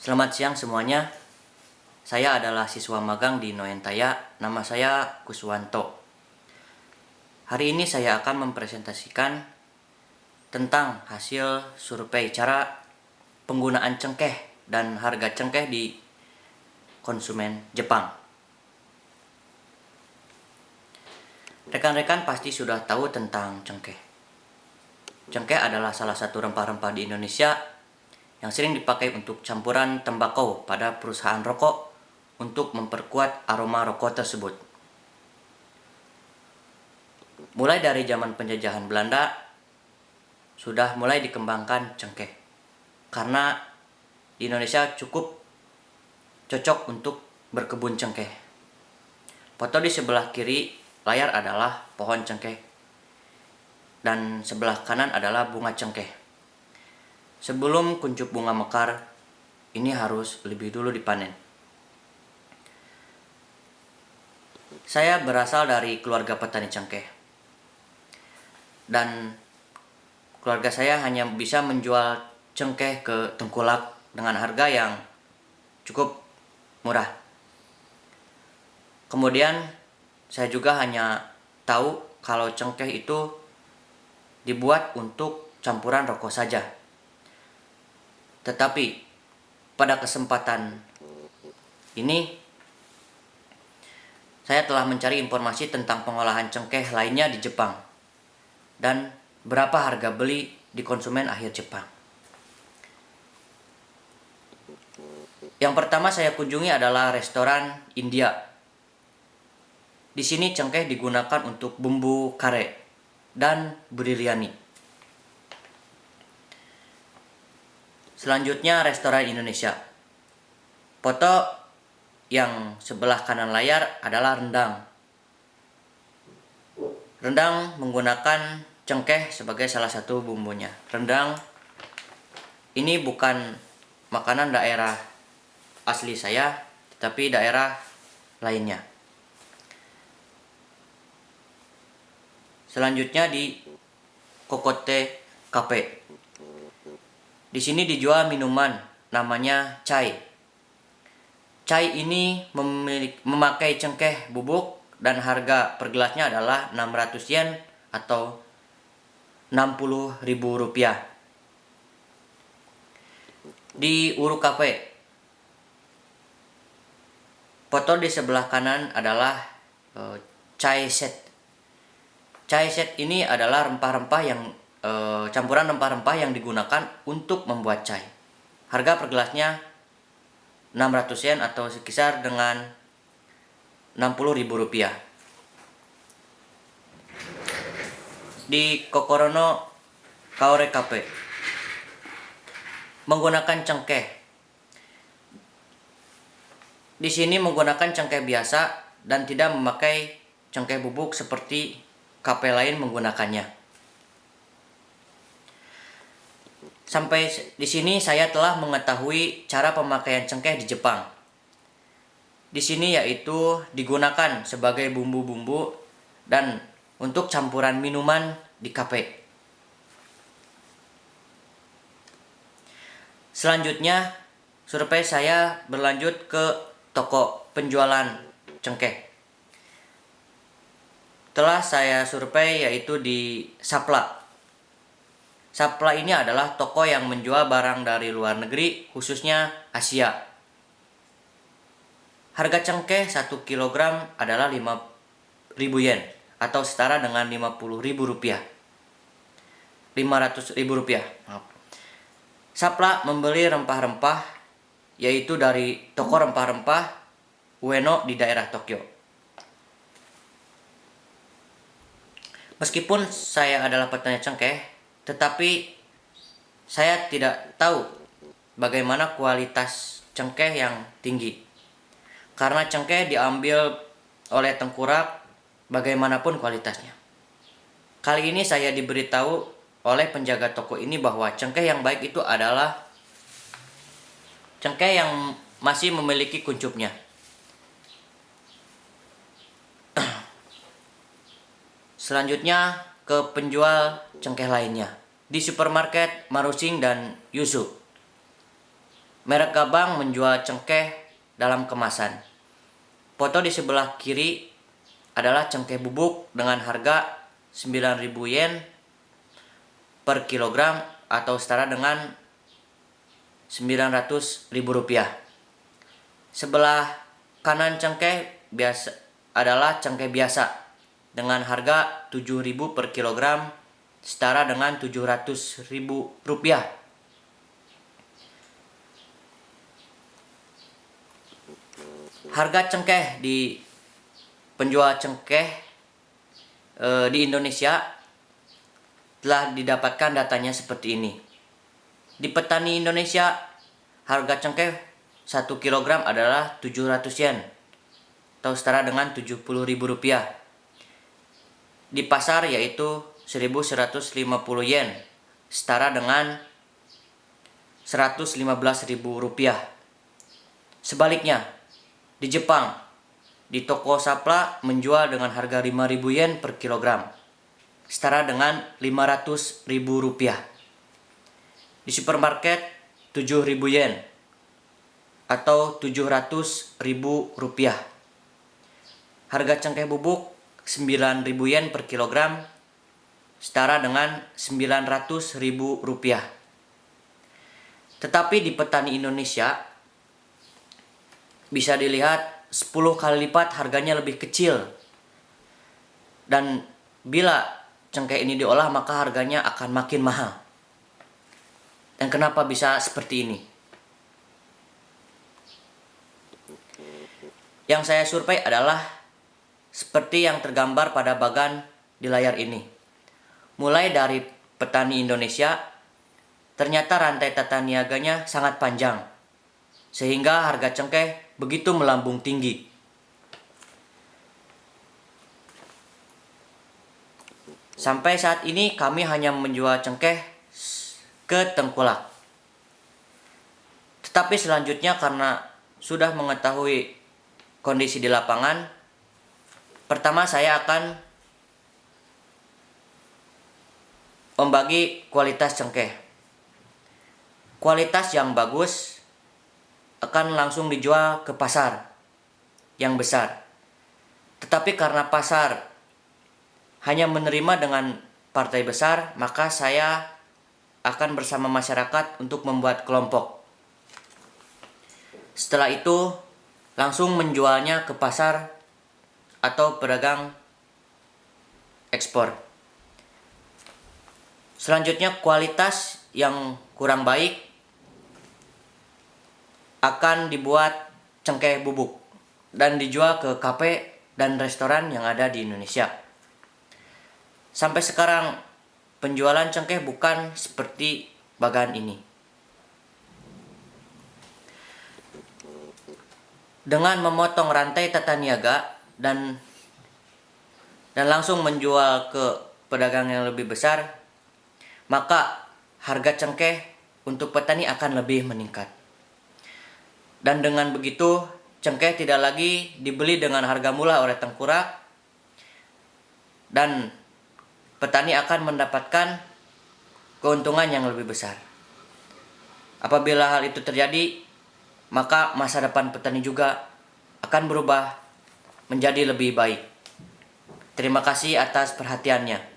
Selamat siang semuanya. Saya adalah siswa magang di Noentaya. Nama saya Kuswanto. Hari ini saya akan mempresentasikan tentang hasil survei cara penggunaan cengkeh dan harga cengkeh di konsumen Jepang. Rekan-rekan pasti sudah tahu tentang cengkeh. Cengkeh adalah salah satu rempah-rempah di Indonesia yang sering dipakai untuk campuran tembakau pada perusahaan rokok untuk memperkuat aroma rokok tersebut. Mulai dari zaman penjajahan Belanda, sudah mulai dikembangkan cengkeh. Karena di Indonesia cukup cocok untuk berkebun cengkeh. Foto di sebelah kiri layar adalah pohon cengkeh. Dan sebelah kanan adalah bunga cengkeh. Sebelum kuncup bunga mekar, ini harus lebih dulu dipanen. Saya berasal dari keluarga petani cengkeh. Dan keluarga saya hanya bisa menjual cengkeh ke tengkulak dengan harga yang cukup murah. Kemudian saya juga hanya tahu kalau cengkeh itu dibuat untuk campuran rokok saja. Tetapi pada kesempatan ini saya telah mencari informasi tentang pengolahan cengkeh lainnya di Jepang dan berapa harga beli di konsumen akhir Jepang. Yang pertama saya kunjungi adalah restoran India. Di sini cengkeh digunakan untuk bumbu kare dan biryani. Selanjutnya restoran Indonesia. Foto yang sebelah kanan layar adalah rendang. Rendang menggunakan cengkeh sebagai salah satu bumbunya. Rendang ini bukan makanan daerah asli saya, tetapi daerah lainnya. Selanjutnya di Kokote Cafe. Di sini dijual minuman namanya chai. Chai ini memakai cengkeh bubuk dan harga per gelasnya adalah 600 yen atau 60.000 rupiah. Di Uru Cafe. Foto di sebelah kanan adalah chai set. Chai set ini adalah rempah-rempah yang campuran rempah-rempah yang digunakan untuk membuat chai. Harga per gelasnya 600 yen atau sekitar dengan 60.000 rupiah. Di Kokorono Kaore Cafe menggunakan cengkeh. Di sini menggunakan cengkeh biasa dan tidak memakai cengkeh bubuk seperti kafe lain menggunakannya. Sampai di sini saya telah mengetahui cara pemakaian cengkeh di Jepang. Di sini yaitu digunakan sebagai bumbu-bumbu dan untuk campuran minuman di kafe. Selanjutnya, survei saya berlanjut ke toko penjualan cengkeh. Telah saya survei yaitu di Sapla. Sapla ini adalah toko yang menjual barang dari luar negeri, khususnya Asia. Harga cengkeh 1 kg adalah 5.000 yen atau setara dengan 50.000 rupiah. 500.000 rupiah. Sapla membeli rempah-rempah yaitu dari toko rempah-rempah Ueno di daerah Tokyo. Meskipun saya adalah petani cengkeh, tetapi saya tidak tahu bagaimana kualitas cengkeh yang tinggi. Karena cengkeh diambil oleh tengkulak bagaimanapun kualitasnya. Kali ini saya diberitahu oleh penjaga toko ini bahwa cengkeh yang baik itu adalah cengkeh yang masih memiliki kuncupnya. Selanjutnya ke penjual cengkeh lainnya di supermarket Marusing dan Yusu. merek Gabang menjual cengkeh dalam kemasan. Foto di sebelah kiri adalah cengkeh bubuk dengan harga 9.000 yen per kilogram atau setara dengan 900.000 rupiah. Sebelah kanan cengkeh biasa adalah cengkeh biasa dengan harga 7.000 per kilogram setara dengan 700.000 rupiah. Harga cengkeh di penjual cengkeh di Indonesia telah didapatkan datanya seperti ini. Di petani Indonesia, harga cengkeh 1 kg adalah 700 yen atau setara dengan 70.000 rupiah. Di pasar yaitu 1.150 yen setara dengan 115.000 rupiah. Sebaliknya, di Jepang, di toko sapla menjual dengan harga 5.000 yen per kilogram, setara dengan 500.000 rupiah. Di supermarket 7.000 yen atau 700.000 rupiah. Harga cengkeh bubuk 9.000 yen per kilogram, setara dengan 900.000 rupiah. Tetapi di petani Indonesia bisa dilihat 10 kali lipat harganya lebih kecil. Dan bila cengkeh ini diolah maka harganya akan makin mahal. Dan kenapa bisa seperti ini? Yang saya survei adalah seperti yang tergambar pada bagan di layar ini. Mulai dari petani Indonesia, ternyata rantai tata niaganya sangat panjang, sehingga harga cengkeh begitu melambung tinggi. Sampai saat ini kami hanya menjual cengkeh ke tengkulak. Tetapi selanjutnya karena sudah mengetahui kondisi di lapangan, pertama saya akan membagi kualitas cengkeh. Kualitas yang bagus akan langsung dijual ke pasar yang besar. Tetapi karena pasar hanya menerima dengan partai besar, maka saya akan bersama masyarakat untuk membuat kelompok. Setelah itu langsung menjualnya ke pasar atau pedagang ekspor. Selanjutnya kualitas yang kurang baik akan dibuat cengkeh bubuk dan dijual ke kafe dan restoran yang ada di Indonesia. Sampai sekarang penjualan cengkeh bukan seperti bagan ini. Dengan memotong rantai tata niaga dan langsung menjual ke pedagang yang lebih besar, maka harga cengkeh untuk petani akan lebih meningkat. Dan dengan begitu, cengkeh tidak lagi dibeli dengan harga murah oleh tengkulak dan petani akan mendapatkan keuntungan yang lebih besar. Apabila hal itu terjadi, maka masa depan petani juga akan berubah menjadi lebih baik. Terima kasih atas perhatiannya.